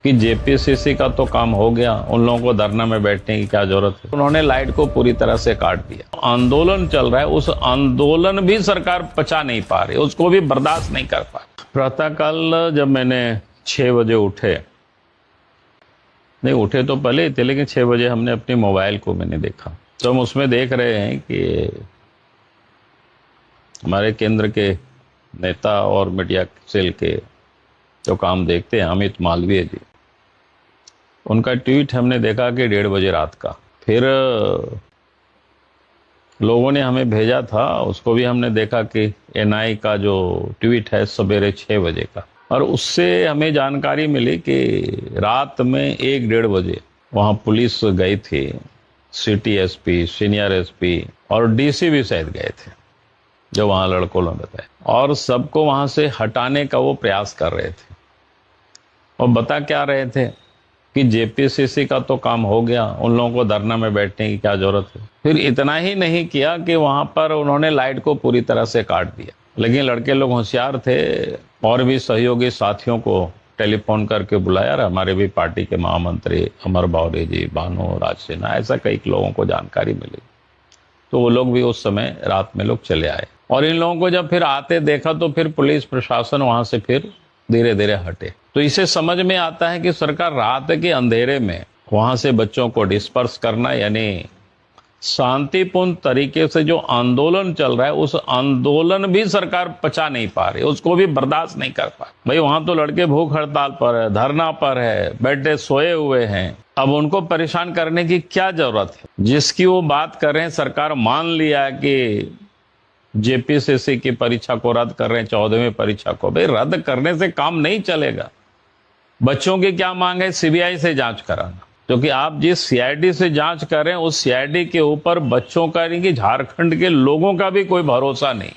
कि जेपीसीसी का तो काम हो गया, उन लोगों को धरना में बैठने की क्या जरूरत है। उन्होंने लाइट को पूरी तरह से काट दिया। आंदोलन चल रहा है, उस आंदोलन भी सरकार पचा नहीं पा रही, उसको भी बर्दाश्त नहीं कर पा रही। प्रातःकाल जब मैंने 6 बजे उठे, नहीं उठे तो पहले ही थे, लेकिन 6 बजे हमने अपने मोबाइल को मैंने देखा, तो हम उसमें देख रहे हैं कि हमारे केंद्र के नेता और मीडिया सेल के जो काम देखते हैं अमित मालवीय जी, उनका ट्वीट हमने देखा कि 1:30 बजे रात का। फिर लोगों ने हमें भेजा था, उसको भी हमने देखा कि एनआई का जो ट्वीट है सवेरे 6 बजे का, और उससे हमें जानकारी मिली कि रात में 1-1:30 बजे वहाँ पुलिस गई थी, सिटी एसपी, सीनियर एसपी और डीसी भी शायद गए थे, जो वहाँ लड़कों ने बताया, और सबको वहाँ से हटाने का वो प्रयास कर रहे थे। और बता क्या रहे थे कि जेपीसीसी का तो काम हो गया, उन लोगों को धरना में बैठने की क्या जरूरत है। फिर इतना ही नहीं किया कि वहां पर उन्होंने लाइट को पूरी तरह से काट दिया, लेकिन लड़के लोग होशियार थे और भी सहयोगी साथियों को टेलीफोन करके बुलाया। और हमारे भी पार्टी के महामंत्री अमर बावरी जी, भानु राज सिन्हा, ऐसा कई लोगों को जानकारी मिली, तो वो लोग भी उस समय रात में लोग चले आए। और इन लोगों को जब फिर आते देखा तो फिर पुलिस प्रशासन वहां से फिर धीरे धीरे हटे। तो इसे समझ में आता है कि सरकार रात के अंधेरे में वहां से बच्चों को डिस्पर्स करना, यानी शांतिपूर्ण तरीके से जो आंदोलन चल रहा है उस आंदोलन भी सरकार पचा नहीं पा रही, उसको भी बर्दाश्त नहीं कर पा रही। भाई वहां तो लड़के भूख हड़ताल पर है, धरना पर है, बैठे सोए हुए हैं, अब उनको परेशान करने की क्या जरूरत है। जिसकी वो बात कर रहे हैं, सरकार मान लिया कि जेपीसीसी की परीक्षा को रद्द कर रहे हैं, 14वीं परीक्षा को। भाई रद्द करने से काम नहीं चलेगा। बच्चों की क्या मांग है? सीबीआई से जांच कराना, क्योंकि आप जिस सीआईडी से जांच कर रहे हैं उस सीआईडी के ऊपर बच्चों का नहीं कि झारखंड के लोगों का भी कोई भरोसा नहीं।